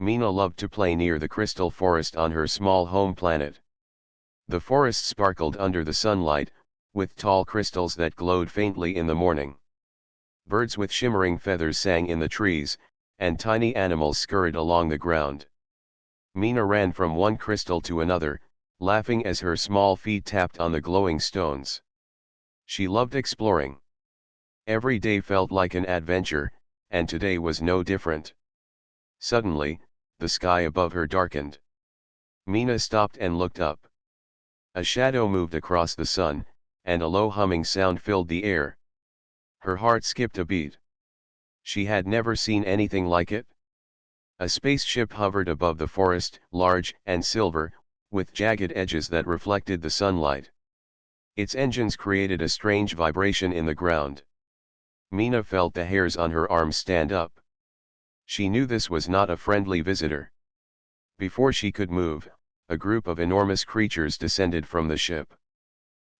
Mina loved to play near the crystal forest on her small home planet. The forest sparkled under the sunlight, with tall crystals that glowed faintly in the morning. Birds with shimmering feathers sang in the trees, and tiny animals scurried along the ground. Mina ran from one crystal to another, laughing as her small feet tapped on the glowing stones. She loved exploring. Every day felt like an adventure, and today was no different. Suddenly, the sky above her darkened. Mina stopped and looked up. A shadow moved across the sun, and a low humming sound filled the air. Her heart skipped a beat. She had never seen anything like it. A spaceship hovered above the forest, large and silver, with jagged edges that reflected the sunlight. Its engines created a strange vibration in the ground. Mina felt the hairs on her arms stand up. She knew this was not a friendly visitor. Before she could move, a group of enormous creatures descended from the ship.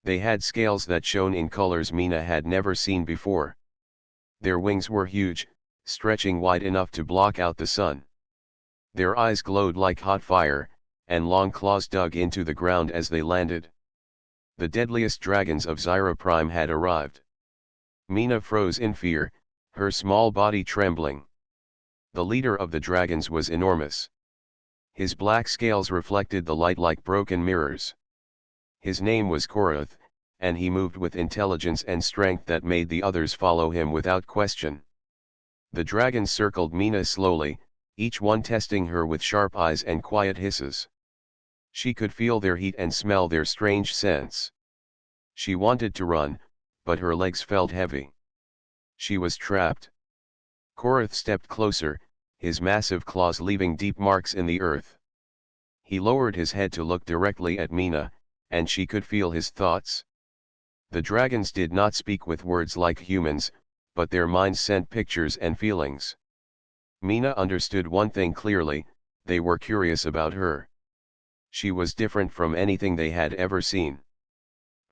They had scales that shone in colors Mina had never seen before. Their wings were huge, stretching wide enough to block out the sun. Their eyes glowed like hot fire, and long claws dug into the ground as they landed. The deadliest dragons of Zyra Prime had arrived. Mina froze in fear, her small body trembling. The leader of the dragons was enormous. His black scales reflected the light like broken mirrors. His name was Korath, and he moved with intelligence and strength that made the others follow him without question. The dragons circled Mina slowly, each one testing her with sharp eyes and quiet hisses. She could feel their heat and smell their strange scents. She wanted to run, but her legs felt heavy. She was trapped. Korath stepped closer, his massive claws leaving deep marks in the earth. He lowered his head to look directly at Mina, and she could feel his thoughts. The dragons did not speak with words like humans, but their minds sent pictures and feelings. Mina understood one thing clearly: they were curious about her. She was different from anything they had ever seen.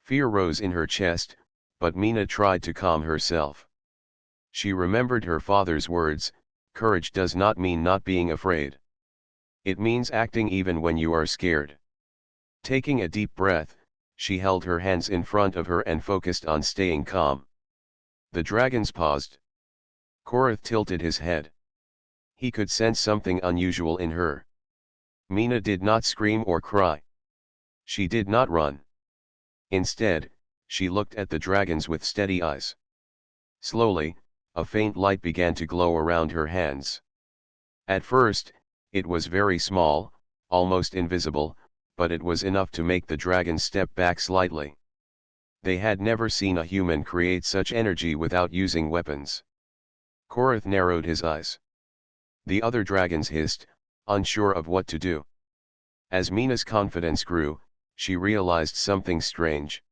Fear rose in her chest, but Mina tried to calm herself. She remembered her father's words: courage does not mean not being afraid. It means acting even when you are scared. Taking a deep breath, she held her hands in front of her and focused on staying calm. The dragons paused. Korath tilted his head. He could sense something unusual in her. Mina did not scream or cry. She did not run. Instead, she looked at the dragons with steady eyes. Slowly, a faint light began to glow around her hands. At first, it was very small, almost invisible, but it was enough to make the dragons step back slightly. They had never seen a human create such energy without using weapons. Korath narrowed his eyes. The other dragons hissed, unsure of what to do. As Mina's confidence grew, she realized something strange.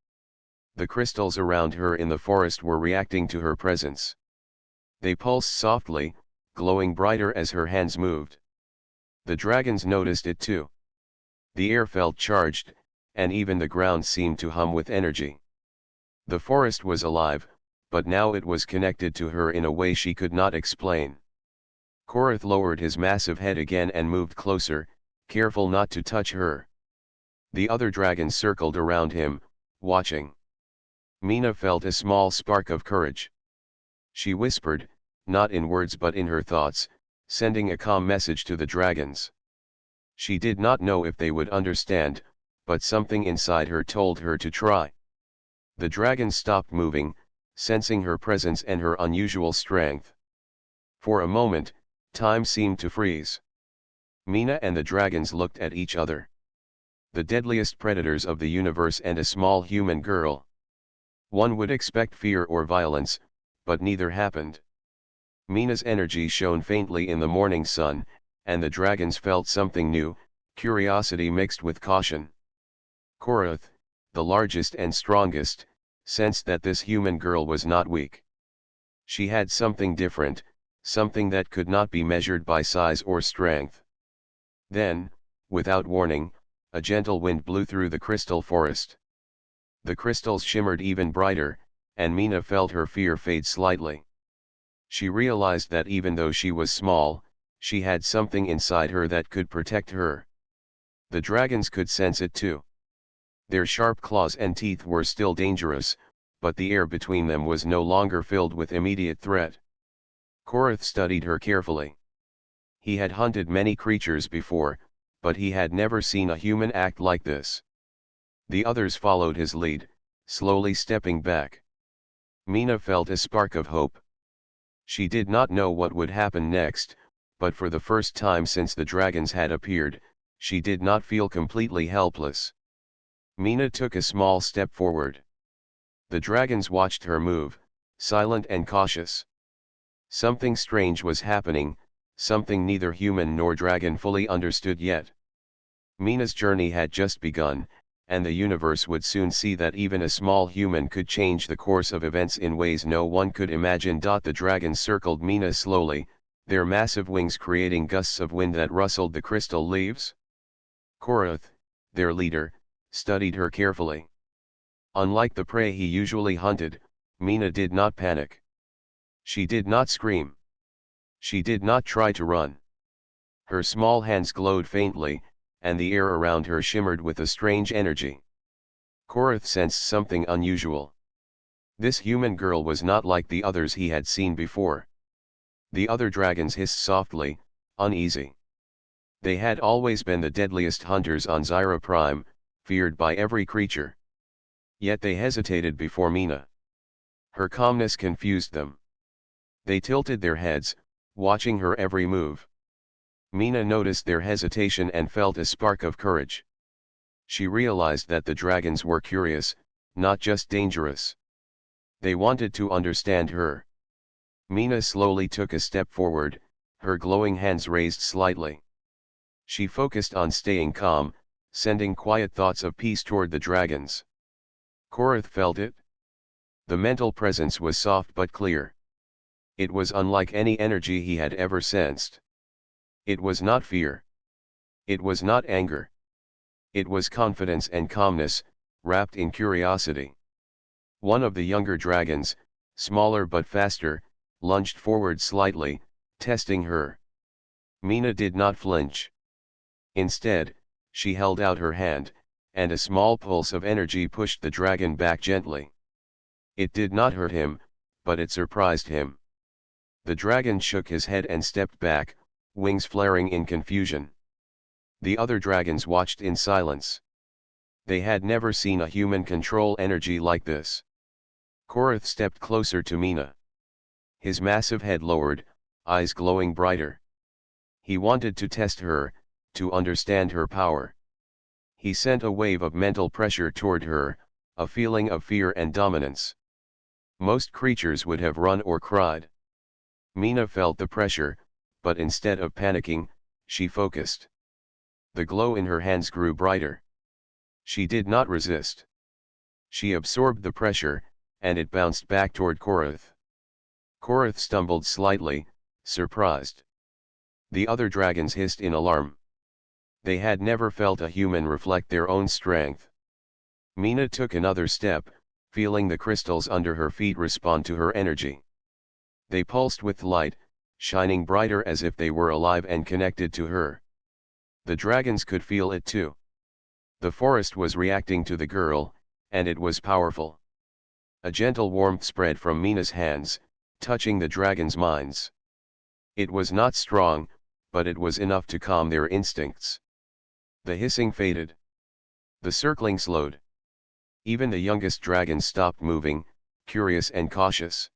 The crystals around her in the forest were reacting to her presence. They pulsed softly, glowing brighter as her hands moved. The dragons noticed it too. The air felt charged, and even the ground seemed to hum with energy. The forest was alive, but now it was connected to her in a way she could not explain. Korath lowered his massive head again and moved closer, careful not to touch her. The other dragons circled around him, watching. Mina felt a small spark of courage. She whispered, not in words but in her thoughts, sending a calm message to the dragons. She did not know if they would understand, but something inside her told her to try. The dragons stopped moving, sensing her presence and her unusual strength. For a moment, time seemed to freeze. Mina and the dragons looked at each other. The deadliest predators of the universe and a small human girl. One would expect fear or violence, but neither happened. Mina's energy shone faintly in the morning sun, and the dragons felt something new, curiosity mixed with caution. Korath, the largest and strongest, sensed that this human girl was not weak. She had something different, something that could not be measured by size or strength. Then, without warning, a gentle wind blew through the crystal forest. The crystals shimmered even brighter, and Mina felt her fear fade slightly. She realized that even though she was small, She had something inside her that could protect her. The dragons could sense it too. Their sharp claws and teeth were still dangerous, but the air between them was no longer filled with immediate threat. Korath studied her carefully. He had hunted many creatures before, but he had never seen a human act like this. The others followed his lead, slowly stepping back. Mina felt a spark of hope. She did not know what would happen next, but for the first time since the dragons had appeared, she did not feel completely helpless. Mina took a small step forward. The dragons watched her move, silent and cautious. Something strange was happening, something neither human nor dragon fully understood yet. Mina's journey had just begun, and the universe would soon see that even a small human could change the course of events in ways no one could imagine. The dragons circled Mina slowly, their massive wings creating gusts of wind that rustled the crystal leaves. Korath, their leader, studied her carefully. Unlike the prey he usually hunted, Mina did not panic. She did not scream. She did not try to run. Her small hands glowed faintly, and the air around her shimmered with a strange energy. Korath sensed something unusual. This human girl was not like the others he had seen before. The other dragons hissed softly, uneasy. They had always been the deadliest hunters on Zyra Prime, feared by every creature. Yet they hesitated before Mina. Her calmness confused them. They tilted their heads, watching her every move. Mina noticed their hesitation and felt a spark of courage. She realized that the dragons were curious, not just dangerous. They wanted to understand her. Mina slowly took a step forward, her glowing hands raised slightly. She focused on staying calm, sending quiet thoughts of peace toward the dragons. Korath felt it. The mental presence was soft but clear. It was unlike any energy he had ever sensed. It was not fear. It was not anger. It was confidence and calmness, wrapped in curiosity. One of the younger dragons, smaller but faster, lunged forward slightly, testing her. Mina did not flinch. Instead, she held out her hand, and a small pulse of energy pushed the dragon back gently. It did not hurt him, but it surprised him. The dragon shook his head and stepped back, wings flaring in confusion. The other dragons watched in silence. They had never seen a human control energy like this. Korath stepped closer to Mina. His massive head lowered, eyes glowing brighter. He wanted to test her, to understand her power. He sent a wave of mental pressure toward her, a feeling of fear and dominance. Most creatures would have run or cried. Mina felt the pressure, but instead of panicking, she focused. The glow in her hands grew brighter. She did not resist. She absorbed the pressure, and it bounced back toward Korath. Korath stumbled slightly, surprised. The other dragons hissed in alarm. They had never felt a human reflect their own strength. Mina took another step, feeling the crystals under her feet respond to her energy. They pulsed with light, shining brighter as if they were alive and connected to her. The dragons could feel it too. The forest was reacting to the girl, and it was powerful. A gentle warmth spread from Mina's hands, touching the dragons' minds. It was not strong, but it was enough to calm their instincts. The hissing faded. The circling slowed. Even the youngest dragon stopped moving, curious and cautious.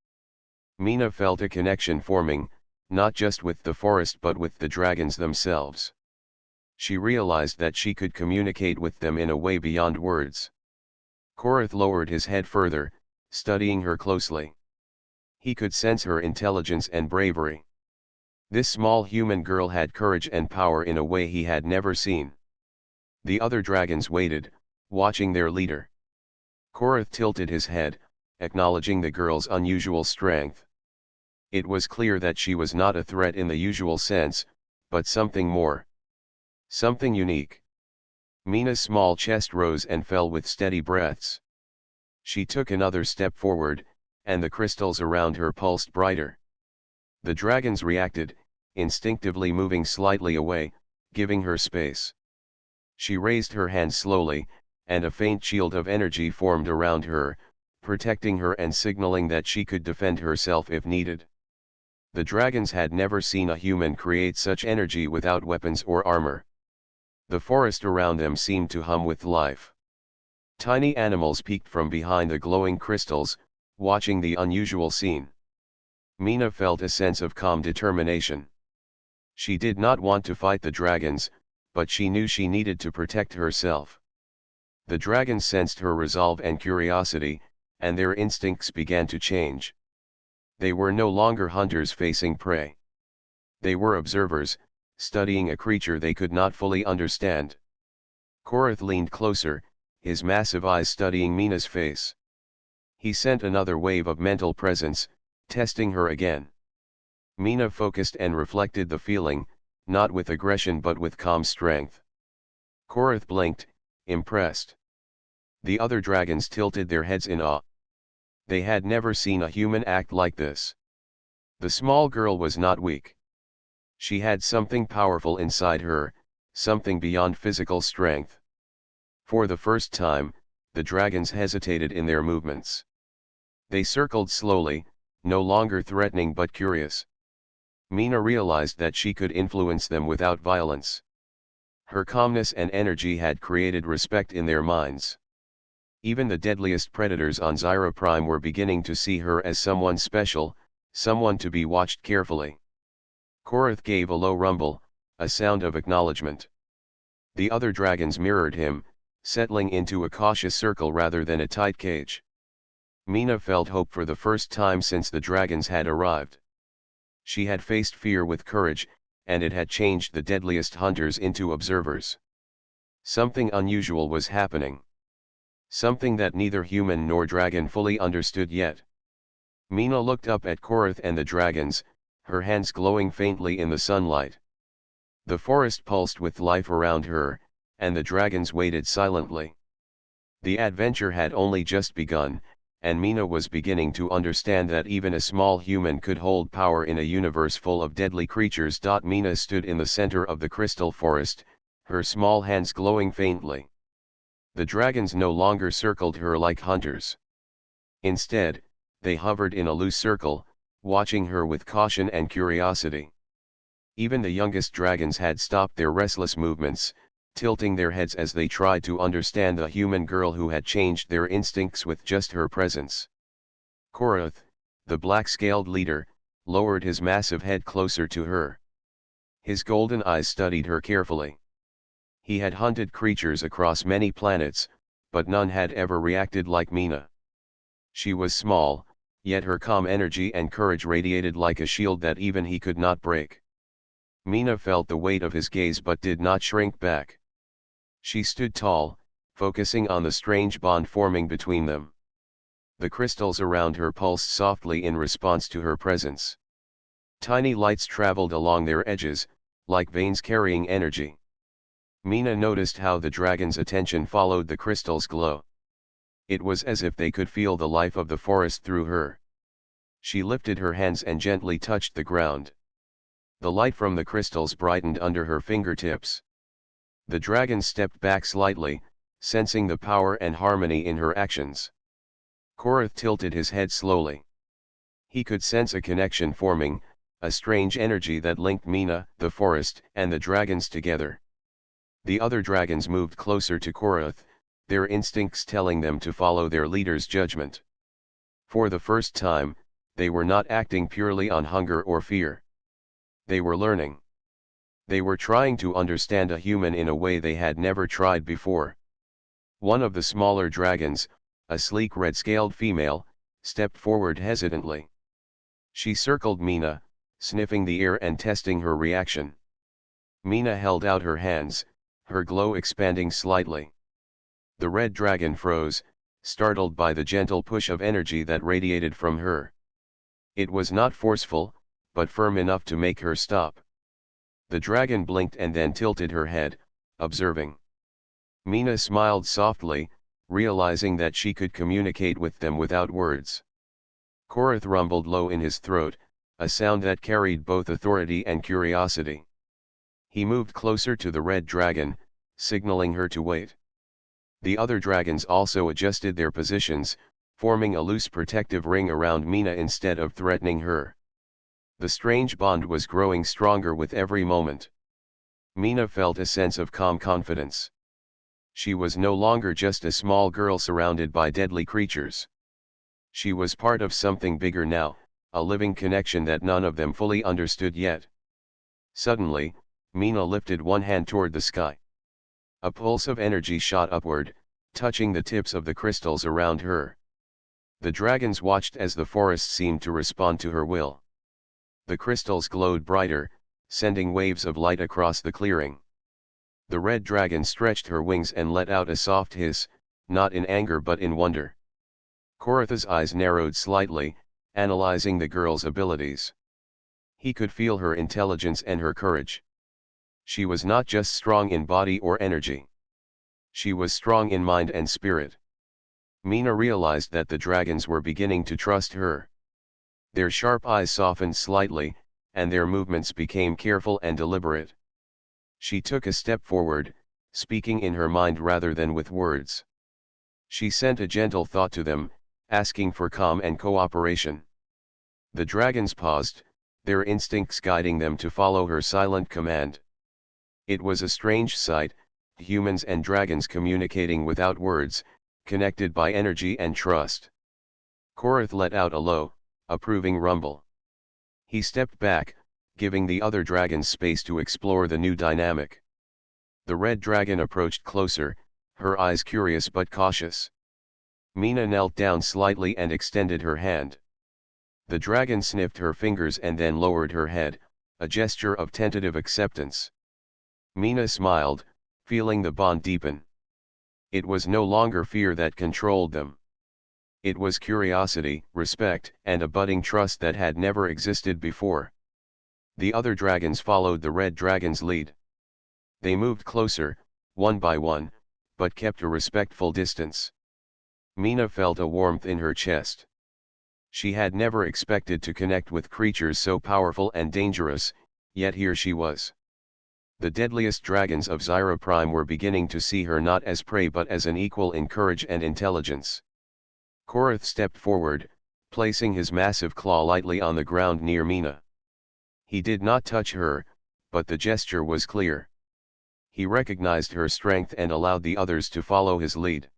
Mina felt a connection forming, not just with the forest but with the dragons themselves. She realized that she could communicate with them in a way beyond words. Korath lowered his head further, studying her closely. He could sense her intelligence and bravery. This small human girl had courage and power in a way he had never seen. The other dragons waited, watching their leader. Korath tilted his head, acknowledging the girl's unusual strength. It was clear that she was not a threat in the usual sense, but something more. Something unique. Mina's small chest rose and fell with steady breaths. She took another step forward, and the crystals around her pulsed brighter. The dragons reacted, instinctively moving slightly away, giving her space. She raised her hand slowly, and a faint shield of energy formed around her, protecting her and signaling that she could defend herself if needed. The dragons had never seen a human create such energy without weapons or armor. The forest around them seemed to hum with life. Tiny animals peeked from behind the glowing crystals, watching the unusual scene. Mina felt a sense of calm determination. She did not want to fight the dragons, but she knew she needed to protect herself. The dragons sensed her resolve and curiosity, and their instincts began to change. They were no longer hunters facing prey. They were observers, studying a creature they could not fully understand. Korath leaned closer, his massive eyes studying Mina's face. He sent another wave of mental presence, testing her again. Mina focused and reflected the feeling, not with aggression but with calm strength. Korath blinked, impressed. The other dragons tilted their heads in awe. They had never seen a human act like this. The small girl was not weak. She had something powerful inside her, something beyond physical strength. For the first time, the dragons hesitated in their movements. They circled slowly, no longer threatening but curious. Mina realized that she could influence them without violence. Her calmness and energy had created respect in their minds. Even the deadliest predators on Zyra Prime were beginning to see her as someone special, someone to be watched carefully. Korath gave a low rumble, a sound of acknowledgement. The other dragons mirrored him, settling into a cautious circle rather than a tight cage. Mina felt hope for the first time since the dragons had arrived. She had faced fear with courage, and it had changed the deadliest hunters into observers. Something unusual was happening. Something that neither human nor dragon fully understood yet. Mina looked up at Korath and the dragons, her hands glowing faintly in the sunlight. The forest pulsed with life around her, and the dragons waited silently. The adventure had only just begun, and Mina was beginning to understand that even a small human could hold power in a universe full of deadly creatures. Mina stood in the center of the crystal forest, her small hands glowing faintly. The dragons no longer circled her like hunters. Instead, they hovered in a loose circle, watching her with caution and curiosity. Even the youngest dragons had stopped their restless movements, tilting their heads as they tried to understand the human girl who had changed their instincts with just her presence. Korath, the black-scaled leader, lowered his massive head closer to her. His golden eyes studied her carefully. He had hunted creatures across many planets, but none had ever reacted like Mina. She was small, yet her calm energy and courage radiated like a shield that even he could not break. Mina felt the weight of his gaze but did not shrink back. She stood tall, focusing on the strange bond forming between them. The crystals around her pulsed softly in response to her presence. Tiny lights traveled along their edges, like veins carrying energy. Mina noticed how the dragon's attention followed the crystal's glow. It was as if they could feel the life of the forest through her. She lifted her hands and gently touched the ground. The light from the crystals brightened under her fingertips. The dragon stepped back slightly, sensing the power and harmony in her actions. Korath tilted his head slowly. He could sense a connection forming, a strange energy that linked Mina, the forest, and the dragons together. The other dragons moved closer to Korath, their instincts telling them to follow their leader's judgment. For the first time, they were not acting purely on hunger or fear. They were learning. They were trying to understand a human in a way they had never tried before. One of the smaller dragons, a sleek red-scaled female, stepped forward hesitantly. She circled Mina, sniffing the air and testing her reaction. Mina held out her hands, her glow expanding slightly. The red dragon froze, startled by the gentle push of energy that radiated from her. It was not forceful, but firm enough to make her stop. The dragon blinked and then tilted her head, observing. Mina smiled softly, realizing that she could communicate with them without words. Korath rumbled low in his throat, a sound that carried both authority and curiosity. He moved closer to the red dragon, signaling her to wait. The other dragons also adjusted their positions, forming a loose protective ring around Mina instead of threatening her. The strange bond was growing stronger with every moment. Mina felt a sense of calm confidence. She was no longer just a small girl surrounded by deadly creatures. She was part of something bigger now, a living connection that none of them fully understood yet. Suddenly, Mina lifted one hand toward the sky. A pulse of energy shot upward, touching the tips of the crystals around her. The dragons watched as the forest seemed to respond to her will. The crystals glowed brighter, sending waves of light across the clearing. The red dragon stretched her wings and let out a soft hiss, not in anger but in wonder. Koratha's eyes narrowed slightly, analyzing the girl's abilities. He could feel her intelligence and her courage. She was not just strong in body or energy. She was strong in mind and spirit. Mina realized that the dragons were beginning to trust her. Their sharp eyes softened slightly, and their movements became careful and deliberate. She took a step forward, speaking in her mind rather than with words. She sent a gentle thought to them, asking for calm and cooperation. The dragons paused, their instincts guiding them to follow her silent command. It was a strange sight, humans and dragons communicating without words, connected by energy and trust. Korath let out a low, approving rumble. He stepped back, giving the other dragons space to explore the new dynamic. The red dragon approached closer, her eyes curious but cautious. Mina knelt down slightly and extended her hand. The dragon sniffed her fingers and then lowered her head, a gesture of tentative acceptance. Mina smiled, feeling the bond deepen. It was no longer fear that controlled them. It was curiosity, respect, and a budding trust that had never existed before. The other dragons followed the red dragon's lead. They moved closer, one by one, but kept a respectful distance. Mina felt a warmth in her chest. She had never expected to connect with creatures so powerful and dangerous, yet here she was. The deadliest dragons of Zyra Prime were beginning to see her not as prey but as an equal in courage and intelligence. Korath stepped forward, placing his massive claw lightly on the ground near Mina. He did not touch her, but the gesture was clear. He recognized her strength and allowed the others to follow his lead.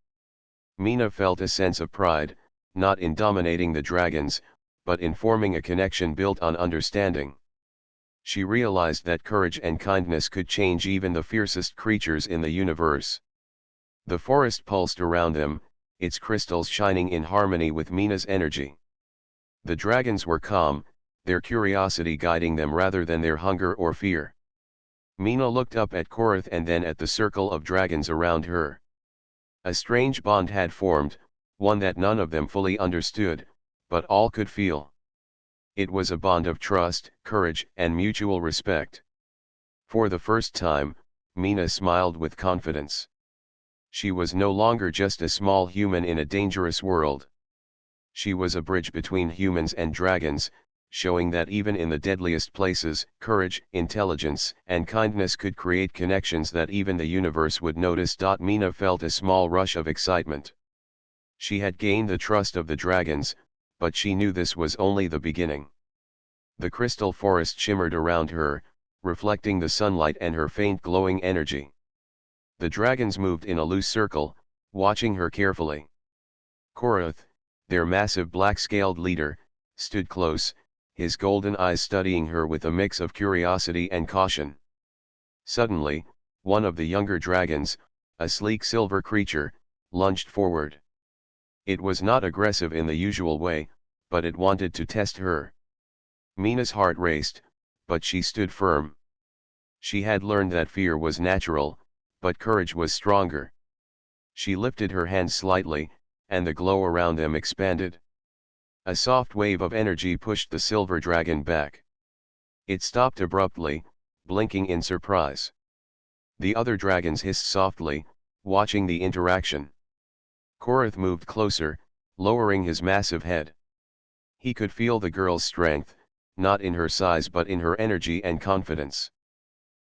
Mina felt a sense of pride, not in dominating the dragons, but in forming a connection built on understanding. She realized that courage and kindness could change even the fiercest creatures in the universe. The forest pulsed around them, its crystals shining in harmony with Mina's energy. The dragons were calm, their curiosity guiding them rather than their hunger or fear. Mina looked up at Korath and then at the circle of dragons around her. A strange bond had formed, one that none of them fully understood, but all could feel. It was a bond of trust, courage, and mutual respect. For the first time, Mina smiled with confidence. She was no longer just a small human in a dangerous world. She was a bridge between humans and dragons, showing that even in the deadliest places, courage, intelligence, and kindness could create connections that even the universe would notice. Mina felt a small rush of excitement. She had gained the trust of the dragons, but she knew this was only the beginning. The crystal forest shimmered around her, reflecting the sunlight and her faint glowing energy. The dragons moved in a loose circle, watching her carefully. Korath, their massive black-scaled leader, stood close, his golden eyes studying her with a mix of curiosity and caution. Suddenly, one of the younger dragons, a sleek silver creature, lunged forward. It was not aggressive in the usual way, but it wanted to test her. Mina's heart raced, but she stood firm. She had learned that fear was natural, but courage was stronger. She lifted her hands slightly, and the glow around them expanded. A soft wave of energy pushed the silver dragon back. It stopped abruptly, blinking in surprise. The other dragons hissed softly, watching the interaction. Korath moved closer, lowering his massive head. He could feel the girl's strength, not in her size but in her energy and confidence.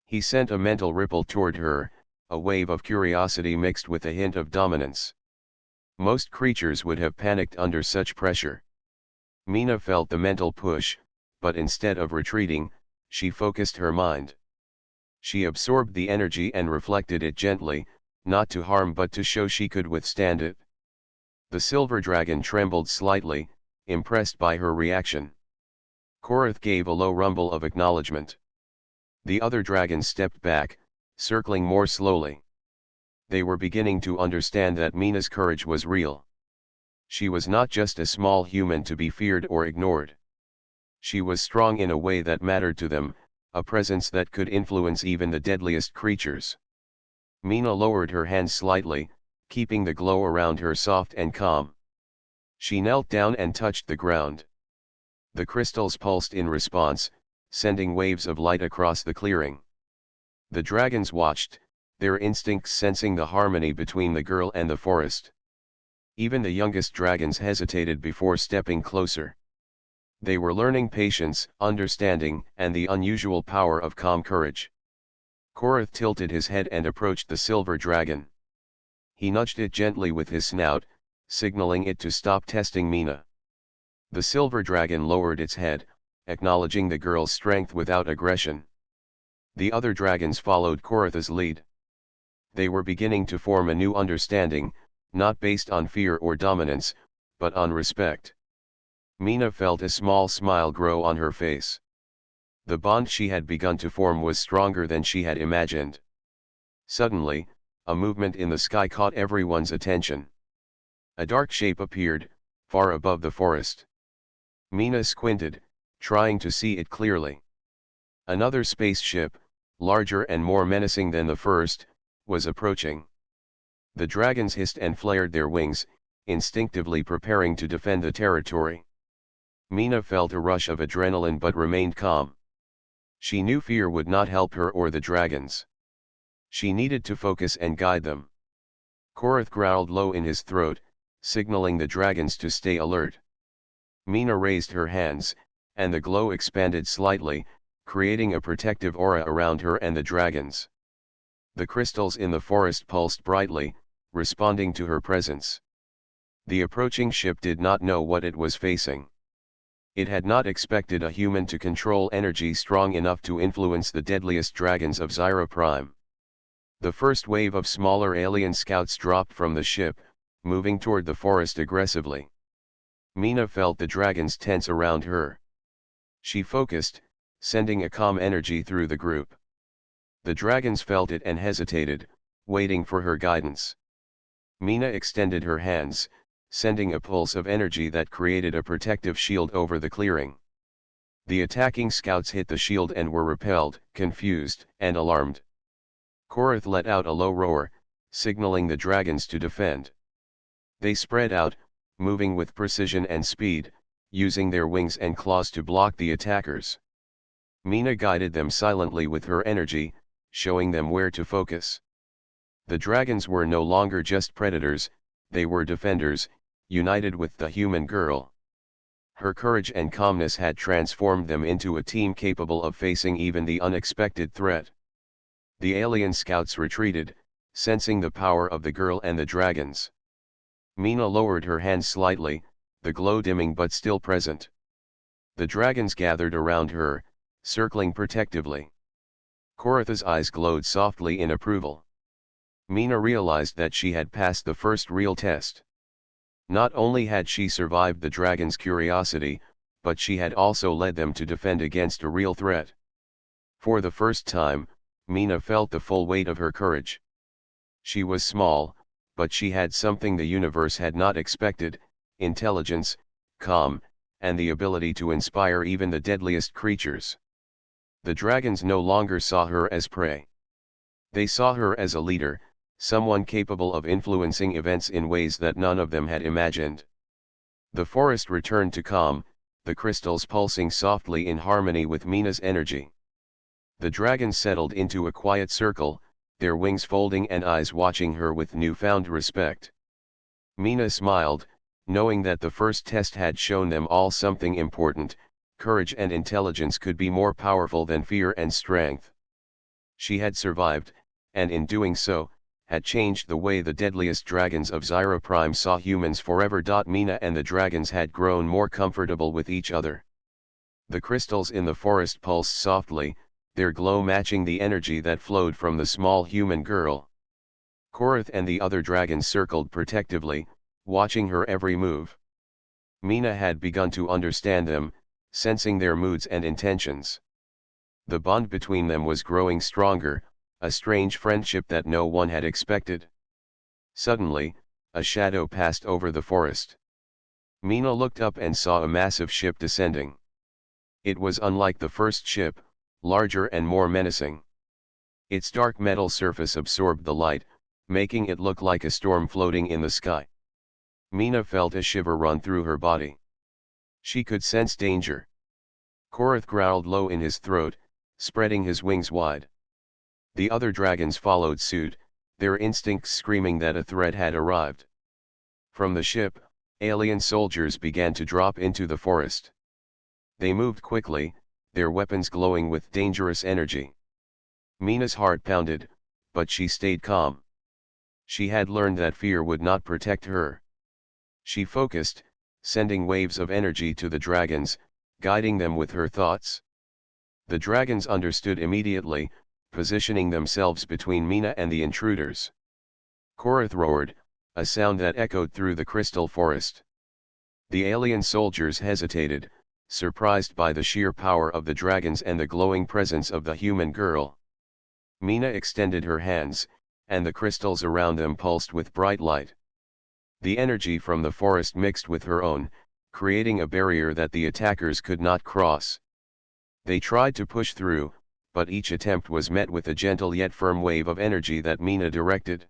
He sent a mental ripple toward her, a wave of curiosity mixed with a hint of dominance. Most creatures would have panicked under such pressure. Mina felt the mental push, but instead of retreating, she focused her mind. She absorbed the energy and reflected it gently, not to harm but to show she could withstand it. The silver dragon trembled slightly, impressed by her reaction. Korath gave a low rumble of acknowledgement. The other dragons stepped back, circling more slowly. They were beginning to understand that Mina's courage was real. She was not just a small human to be feared or ignored. She was strong in a way that mattered to them, a presence that could influence even the deadliest creatures. Mina lowered her hands slightly, keeping the glow around her soft and calm. She knelt down and touched the ground. The crystals pulsed in response, sending waves of light across the clearing. The dragons watched, their instincts sensing the harmony between the girl and the forest. Even the youngest dragons hesitated before stepping closer. They were learning patience, understanding, and the unusual power of calm courage. Korath tilted his head and approached the silver dragon. He nudged it gently with his snout, signaling it to stop testing Mina. The silver dragon lowered its head, acknowledging the girl's strength without aggression. The other dragons followed Korath's lead. They were beginning to form a new understanding, not based on fear or dominance, but on respect. Mina felt a small smile grow on her face. The bond she had begun to form was stronger than she had imagined. Suddenly, a movement in the sky caught everyone's attention. A dark shape appeared, far above the forest. Mina squinted, trying to see it clearly. Another spaceship, larger and more menacing than the first, was approaching. The dragons hissed and flared their wings, instinctively preparing to defend the territory. Mina felt a rush of adrenaline but remained calm. She knew fear would not help her or the dragons. She needed to focus and guide them. Korath growled low in his throat, signaling the dragons to stay alert. Mina raised her hands, and the glow expanded slightly, creating a protective aura around her and the dragons. The crystals in the forest pulsed brightly, responding to her presence. The approaching ship did not know what it was facing. It had not expected a human to control energy strong enough to influence the deadliest dragons of Zyra Prime. The first wave of smaller alien scouts dropped from the ship, moving toward the forest aggressively. Mina felt the dragons tense around her. She focused, sending a calm energy through the group. The dragons felt it and hesitated, waiting for her guidance. Mina extended her hands, sending a pulse of energy that created a protective shield over the clearing. The attacking scouts hit the shield and were repelled, confused, and alarmed. Korath let out a low roar, signaling the dragons to defend. They spread out, moving with precision and speed, using their wings and claws to block the attackers. Mina guided them silently with her energy, showing them where to focus. The dragons were no longer just predators, they were defenders, united with the human girl. Her courage and calmness had transformed them into a team capable of facing even the unexpected threat. The alien scouts retreated, sensing the power of the girl and the dragons. Mina lowered her hands slightly, the glow dimming but still present. The dragons gathered around her, circling protectively. Korath's eyes glowed softly in approval. Mina realized that she had passed the first real test. Not only had she survived the dragon's curiosity, but she had also led them to defend against a real threat. For the first time, Mina felt the full weight of her courage. She was small, but she had something the universe had not expected: intelligence, calm, and the ability to inspire even the deadliest creatures. The dragons no longer saw her as prey. They saw her as a leader, someone capable of influencing events in ways that none of them had imagined. The forest returned to calm, the crystals pulsing softly in harmony with Mina's energy. The dragons settled into a quiet circle, their wings folding and eyes watching her with newfound respect. Mina smiled, knowing that the first test had shown them all something important, Courage and intelligence could be more powerful than fear and strength. She had survived, and in doing so, had changed the way the deadliest dragons of Zyra Prime saw humans forever. Mina and the dragons had grown more comfortable with each other. The crystals in the forest pulsed softly, their glow matching the energy that flowed from the small human girl. Korath and the other dragons circled protectively, watching her every move. Mina had begun to understand them, sensing their moods and intentions. The bond between them was growing stronger, a strange friendship that no one had expected. Suddenly, a shadow passed over the forest. Mina looked up and saw a massive ship descending. It was unlike the first ship, larger and more menacing. Its dark metal surface absorbed the light, making it look like a storm floating in the sky. Mina felt a shiver run through her body. She could sense danger. Korath growled low in his throat, spreading his wings wide. The other dragons followed suit, their instincts screaming that a threat had arrived. From the ship, alien soldiers began to drop into the forest. They moved quickly, their weapons glowing with dangerous energy. Mina's heart pounded, but she stayed calm. She had learned that fear would not protect her. She focused, sending waves of energy to the dragons, guiding them with her thoughts. The dragons understood immediately, positioning themselves between Mina and the intruders. Korath roared, a sound that echoed through the crystal forest. The alien soldiers hesitated, surprised by the sheer power of the dragons and the glowing presence of the human girl. Mina extended her hands, and the crystals around them pulsed with bright light. The energy from the forest mixed with her own, creating a barrier that the attackers could not cross. They tried to push through, but each attempt was met with a gentle yet firm wave of energy that Mina directed.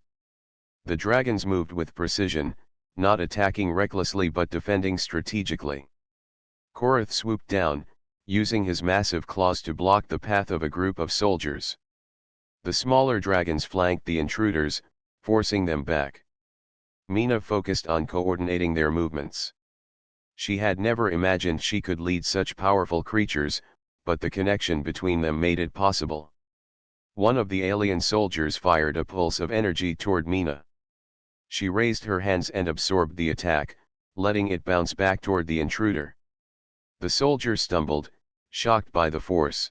The dragons moved with precision, not attacking recklessly but defending strategically. Korath swooped down, using his massive claws to block the path of a group of soldiers. The smaller dragons flanked the intruders, forcing them back. Mina focused on coordinating their movements. She had never imagined she could lead such powerful creatures, but the connection between them made it possible. One of the alien soldiers fired a pulse of energy toward Mina. She raised her hands and absorbed the attack, letting it bounce back toward the intruder. The soldier stumbled, shocked by the force.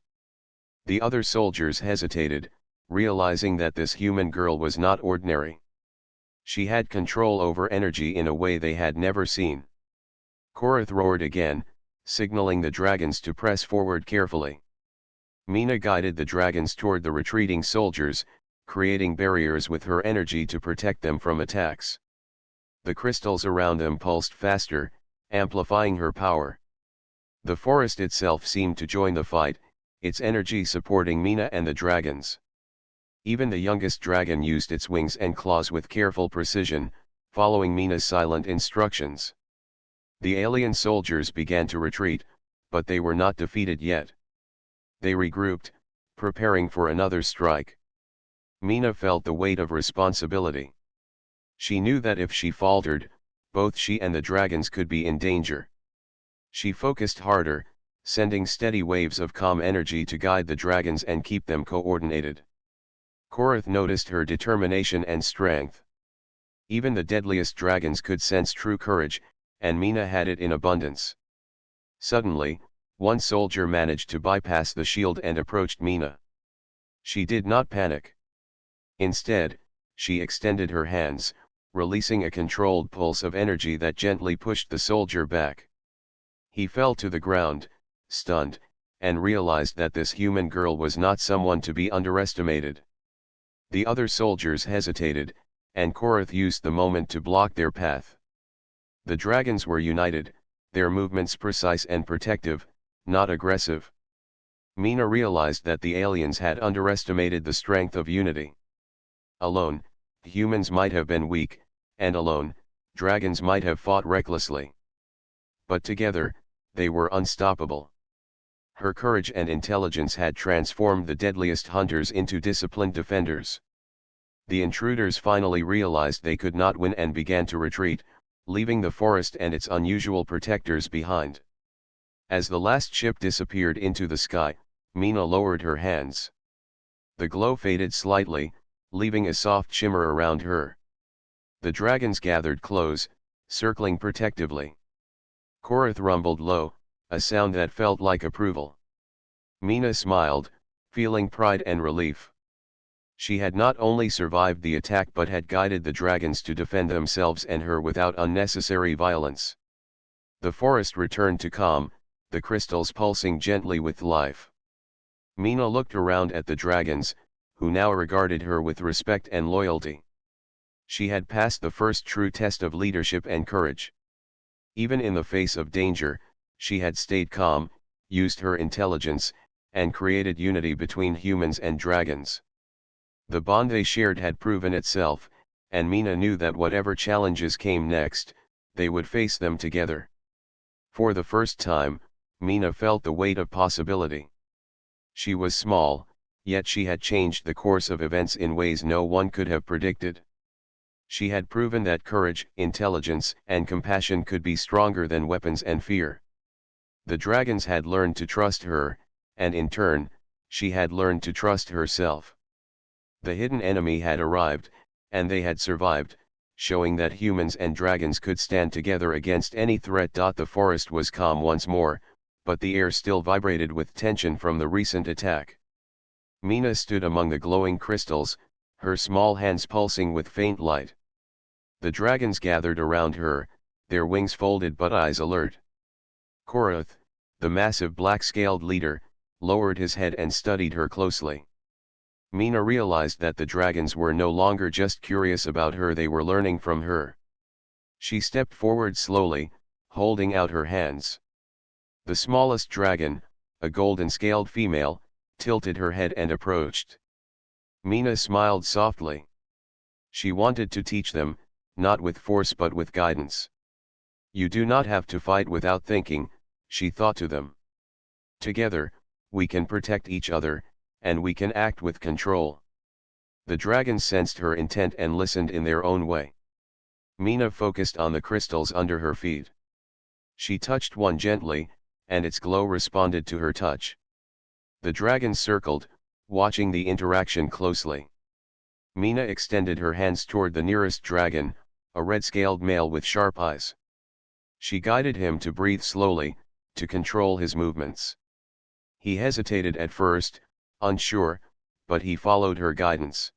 The other soldiers hesitated, realizing that this human girl was not ordinary. She had control over energy in a way they had never seen. Korath roared again, signaling the dragons to press forward carefully. Mina guided the dragons toward the retreating soldiers, creating barriers with her energy to protect them from attacks. The crystals around them pulsed faster, amplifying her power. The forest itself seemed to join the fight, its energy supporting Mina and the dragons. Even the youngest dragon used its wings and claws with careful precision, following Mina's silent instructions. The alien soldiers began to retreat, but they were not defeated yet. They regrouped, preparing for another strike. Mina felt the weight of responsibility. She knew that if she faltered, both she and the dragons could be in danger. She focused harder, sending steady waves of calm energy to guide the dragons and keep them coordinated. Korath noticed her determination and strength. Even the deadliest dragons could sense true courage, and Mina had it in abundance. Suddenly, one soldier managed to bypass the shield and approached Mina. She did not panic. Instead, she extended her hands, releasing a controlled pulse of energy that gently pushed the soldier back. He fell to the ground, stunned, and realized that this human girl was not someone to be underestimated. The other soldiers hesitated, and Korath used the moment to block their path. The dragons were united, their movements precise and protective, not aggressive. Mina realized that the aliens had underestimated the strength of unity. Alone, humans might have been weak, and alone, dragons might have fought recklessly. But together, they were unstoppable. Her courage and intelligence had transformed the deadliest hunters into disciplined defenders. The intruders finally realized they could not win and began to retreat, leaving the forest and its unusual protectors behind. As the last ship disappeared into the sky, Mina lowered her hands. The glow faded slightly, leaving a soft shimmer around her. The dragons gathered close, circling protectively. Korath rumbled low, a sound that felt like approval. Mina smiled, feeling pride and relief. She had not only survived the attack but had guided the dragons to defend themselves and her without unnecessary violence. The forest returned to calm, the crystals pulsing gently with life. Mina looked around at the dragons, who now regarded her with respect and loyalty. She had passed the first true test of leadership and courage. Even in the face of danger, she had stayed calm, used her intelligence, and created unity between humans and dragons. The bond they shared had proven itself, and Mina knew that whatever challenges came next, they would face them together. For the first time, Mina felt the weight of possibility. She was small, yet she had changed the course of events in ways no one could have predicted. She had proven that courage, intelligence, and compassion could be stronger than weapons and fear. The dragons had learned to trust her, and in turn, she had learned to trust herself. The hidden enemy had arrived, and they had survived, showing that humans and dragons could stand together against any threat. The forest was calm once more, but the air still vibrated with tension from the recent attack. Mina stood among the glowing crystals, her small hands pulsing with faint light. The dragons gathered around her, their wings folded but eyes alert. Korath, the massive black-scaled leader, lowered his head and studied her closely. Mina realized that the dragons were no longer just curious about her, they were learning from her. She stepped forward slowly, holding out her hands. The smallest dragon, a golden-scaled female, tilted her head and approached. Mina smiled softly. She wanted to teach them, not with force but with guidance. You do not have to fight without thinking, she thought to them. Together, we can protect each other, and we can act with control. The dragons sensed her intent and listened in their own way. Mina focused on the crystals under her feet. She touched one gently, and its glow responded to her touch. The dragons circled, watching the interaction closely. Mina extended her hands toward the nearest dragon, a red-scaled male with sharp eyes. She guided him to breathe slowly, to control his movements. He hesitated at first, unsure, but he followed her guidance.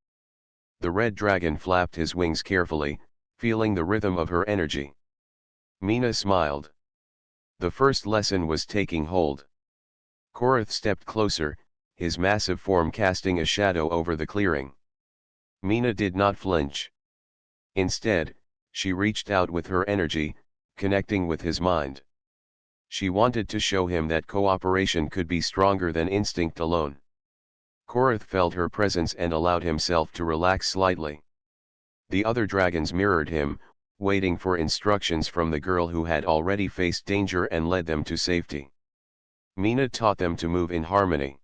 The red dragon flapped his wings carefully, feeling the rhythm of her energy. Mina smiled. The first lesson was taking hold. Korath stepped closer, his massive form casting a shadow over the clearing. Mina did not flinch. Instead, she reached out with her energy, connecting with his mind. She wanted to show him that cooperation could be stronger than instinct alone. Korath felt her presence and allowed himself to relax slightly. The other dragons mirrored him, waiting for instructions from the girl who had already faced danger and led them to safety. Mina taught them to move in harmony.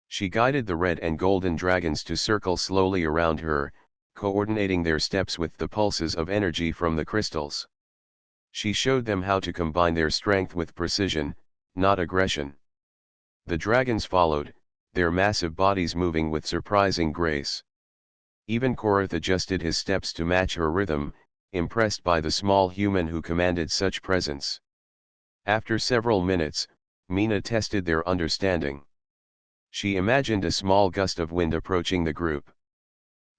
She guided the red and golden dragons to circle slowly around her, coordinating their steps with the pulses of energy from the crystals. She showed them how to combine their strength with precision, not aggression. The dragons followed, their massive bodies moving with surprising grace. Even Korath adjusted his steps to match her rhythm, impressed by the small human who commanded such presence. After several minutes, Mina tested their understanding. She imagined a small gust of wind approaching the group.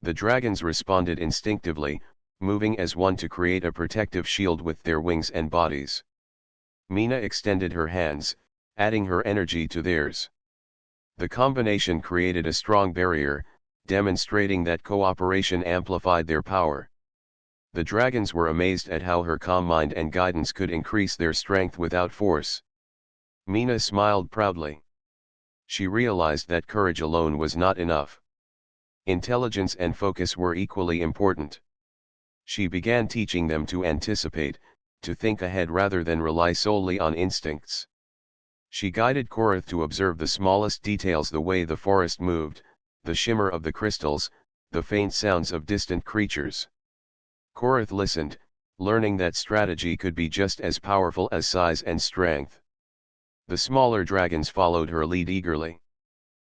The dragons responded instinctively, moving as one to create a protective shield with their wings and bodies. Mina extended her hands, adding her energy to theirs. The combination created a strong barrier, demonstrating that cooperation amplified their power. The dragons were amazed at how her calm mind and guidance could increase their strength without force. Mina smiled proudly. She realized that courage alone was not enough. Intelligence and focus were equally important. She began teaching them to anticipate, to think ahead rather than rely solely on instincts. She guided Korath to observe the smallest details, the way the forest moved, the shimmer of the crystals, the faint sounds of distant creatures. Korath listened, learning that strategy could be just as powerful as size and strength. The smaller dragons followed her lead eagerly.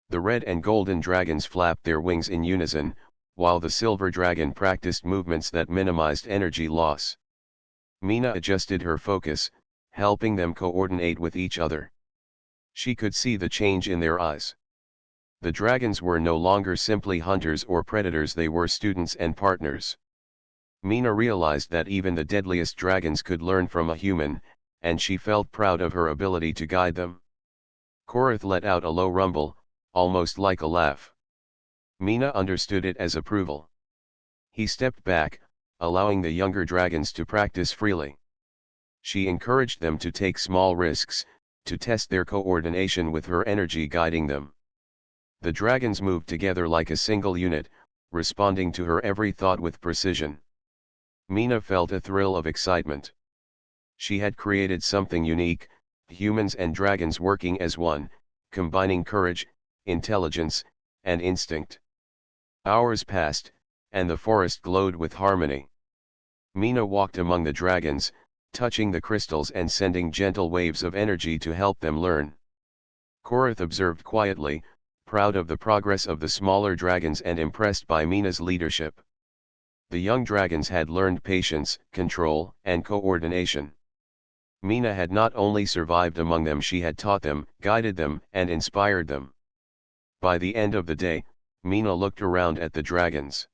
The red and golden dragons flapped their wings in unison, while the silver dragon practiced movements that minimized energy loss. Mina adjusted her focus, helping them coordinate with each other. She could see the change in their eyes. The dragons were no longer simply hunters or predators, they were students and partners. Mina realized that even the deadliest dragons could learn from a human, and she felt proud of her ability to guide them. Korath let out a low rumble, almost like a laugh. Mina understood it as approval. He stepped back, allowing the younger dragons to practice freely. She encouraged them to take small risks, to test their coordination with her energy guiding them. The dragons moved together like a single unit, responding to her every thought with precision. Mina felt a thrill of excitement. She had created something unique, humans and dragons working as one, combining courage, intelligence, and instinct. Hours passed, and the forest glowed with harmony. Mina walked among the dragons, touching the crystals and sending gentle waves of energy to help them learn. Korath observed quietly, proud of the progress of the smaller dragons and impressed by Mina's leadership. The young dragons had learned patience, control, and coordination. Mina had not only survived among them, she had taught them, guided them, and inspired them. By the end of the day, Mina looked around at the dragons.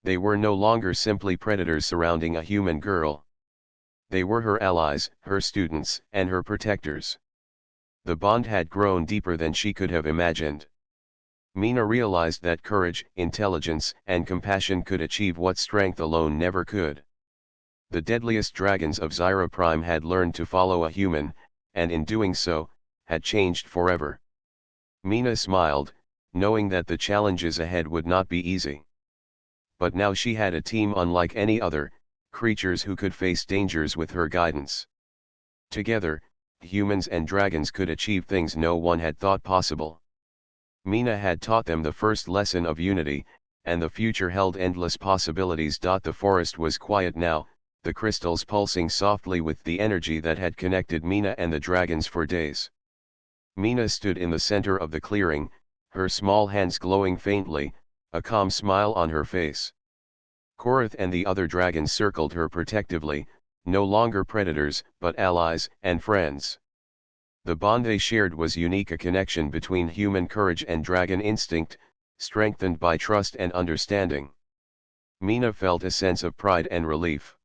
They were no longer simply predators surrounding a human girl. They were her allies, her students, and her protectors. The bond had grown deeper than she could have imagined. Mina realized that courage, intelligence, and compassion could achieve what strength alone never could. The deadliest dragons of Zyra Prime had learned to follow a human, and in doing so, had changed forever. Mina smiled, knowing that the challenges ahead would not be easy. But now she had a team unlike any other, creatures who could face dangers with her guidance. Together, humans and dragons could achieve things no one had thought possible. Mina had taught them the first lesson of unity, and the future held endless possibilities. The forest was quiet now, the crystals pulsing softly with the energy that had connected Mina and the dragons for days. Mina stood in the center of the clearing, her small hands glowing faintly, a calm smile on her face. Korath and the other dragons circled her protectively, no longer predators, but allies and friends. The bond they shared was unique, a connection between human courage and dragon instinct, strengthened by trust and understanding. Mina felt a sense of pride and relief.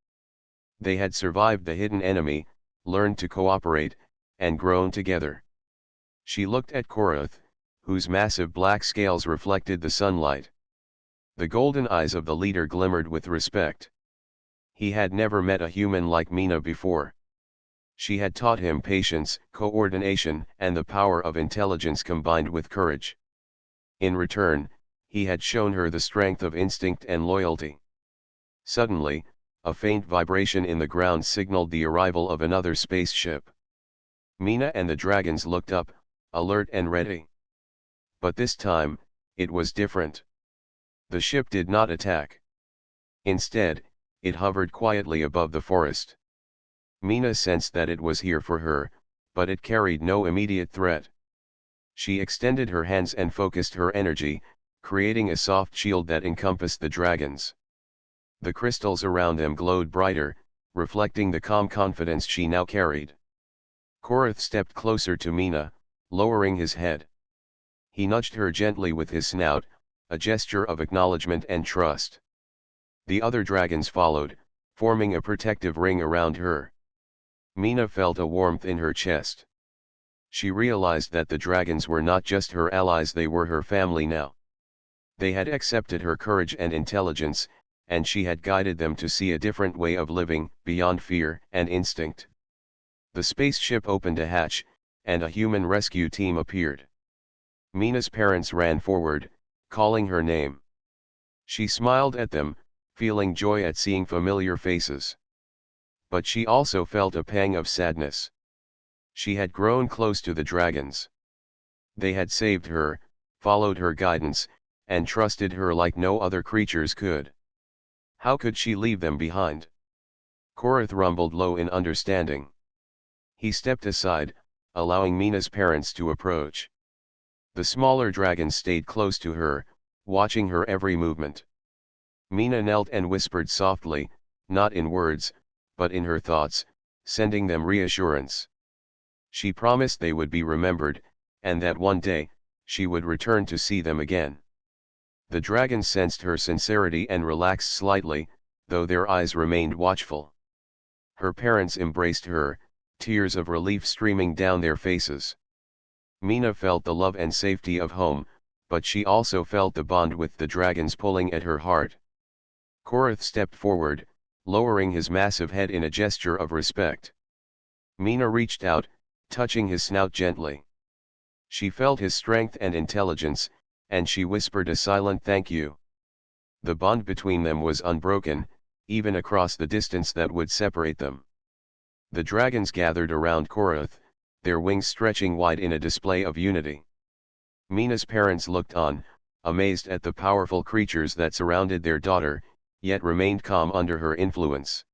They had survived the hidden enemy, learned to cooperate, and grown together. She looked at Korath, whose massive black scales reflected the sunlight. The golden eyes of the leader glimmered with respect. He had never met a human like Mina before. She had taught him patience, coordination, and the power of intelligence combined with courage. In return, he had shown her the strength of instinct and loyalty. Suddenly, a faint vibration in the ground signaled the arrival of another spaceship. Mina and the dragons looked up, alert and ready. But this time, it was different. The ship did not attack. Instead, it hovered quietly above the forest. Mina sensed that it was here for her, but it carried no immediate threat. She extended her hands and focused her energy, creating a soft shield that encompassed the dragons. The crystals around them glowed brighter, reflecting the calm confidence she now carried. Korath stepped closer to Mina, lowering his head. He nudged her gently with his snout, a gesture of acknowledgement and trust. The other dragons followed, forming a protective ring around her. Mina felt a warmth in her chest. She realized that the dragons were not just her allies, they were her family now. They had accepted her courage and intelligence, and she had guided them to see a different way of living, beyond fear and instinct. The spaceship opened a hatch, and a human rescue team appeared. Mina's parents ran forward, calling her name. She smiled at them, feeling joy at seeing familiar faces. But she also felt a pang of sadness. She had grown close to the dragons. They had saved her, followed her guidance, and trusted her like no other creatures could. How could she leave them behind? Korath rumbled low in understanding. He stepped aside, allowing Mina's parents to approach. The smaller dragons stayed close to her, watching her every movement. Mina knelt and whispered softly, not in words, but in her thoughts, sending them reassurance. She promised they would be remembered, and that one day, she would return to see them again. The dragons sensed her sincerity and relaxed slightly, though their eyes remained watchful. Her parents embraced her, tears of relief streaming down their faces. Mina felt the love and safety of home, but she also felt the bond with the dragons pulling at her heart. Korath stepped forward, lowering his massive head in a gesture of respect. Mina reached out, touching his snout gently. She felt his strength and intelligence, and she whispered a silent thank you. The bond between them was unbroken, even across the distance that would separate them. The dragons gathered around Korath, their wings stretching wide in a display of unity. Mina's parents looked on, amazed at the powerful creatures that surrounded their daughter, yet remained calm under her influence.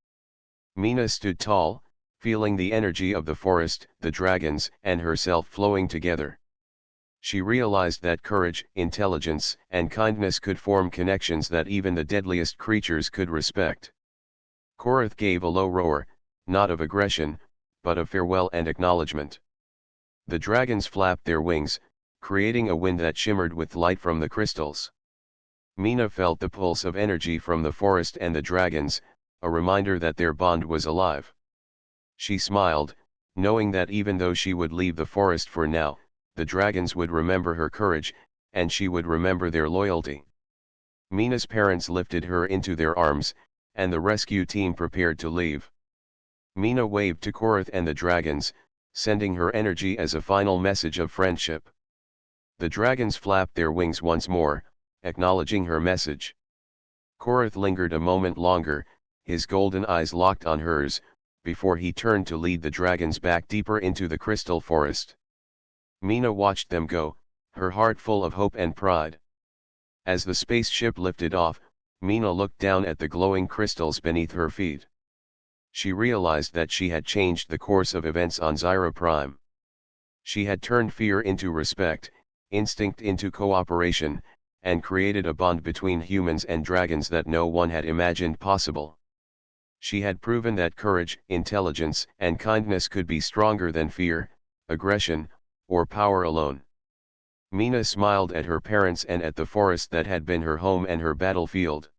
Mina stood tall, feeling the energy of the forest, the dragons, and herself flowing together. She realized that courage, intelligence, and kindness could form connections that even the deadliest creatures could respect. Korath gave a low roar, not of aggression, but of farewell and acknowledgement. The dragons flapped their wings, creating a wind that shimmered with light from the crystals. Mina felt the pulse of energy from the forest and the dragons, a reminder that their bond was alive. She smiled, knowing that even though she would leave the forest for now, the dragons would remember her courage, and she would remember their loyalty. Mina's parents lifted her into their arms, and the rescue team prepared to leave. Mina waved to Korath and the dragons, sending her energy as a final message of friendship. The dragons flapped their wings once more, acknowledging her message. Korath lingered a moment longer, his golden eyes locked on hers, before he turned to lead the dragons back deeper into the crystal forest. Mina watched them go, her heart full of hope and pride. As the spaceship lifted off, Mina looked down at the glowing crystals beneath her feet. She realized that she had changed the course of events on Zyra Prime. She had turned fear into respect, instinct into cooperation, and created a bond between humans and dragons that no one had imagined possible. She had proven that courage, intelligence, and kindness could be stronger than fear, aggression, or power alone. Mina smiled at her parents and at the forest that had been her home and her battlefield.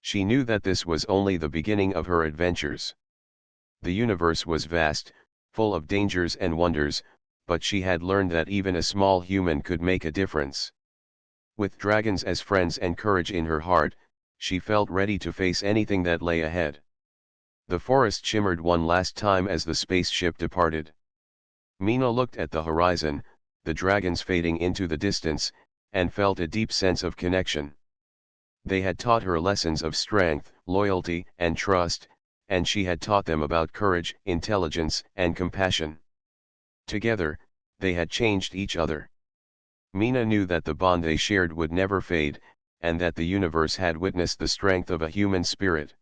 She knew that this was only the beginning of her adventures. The universe was vast, full of dangers and wonders, but she had learned that even a small human could make a difference. With dragons as friends and courage in her heart, she felt ready to face anything that lay ahead. The forest shimmered one last time as the spaceship departed. Mina looked at the horizon, the dragons fading into the distance, and felt a deep sense of connection. They had taught her lessons of strength, loyalty, and trust, and she had taught them about courage, intelligence, and compassion. Together, they had changed each other. Mina knew that the bond they shared would never fade, and that the universe had witnessed the strength of a human spirit.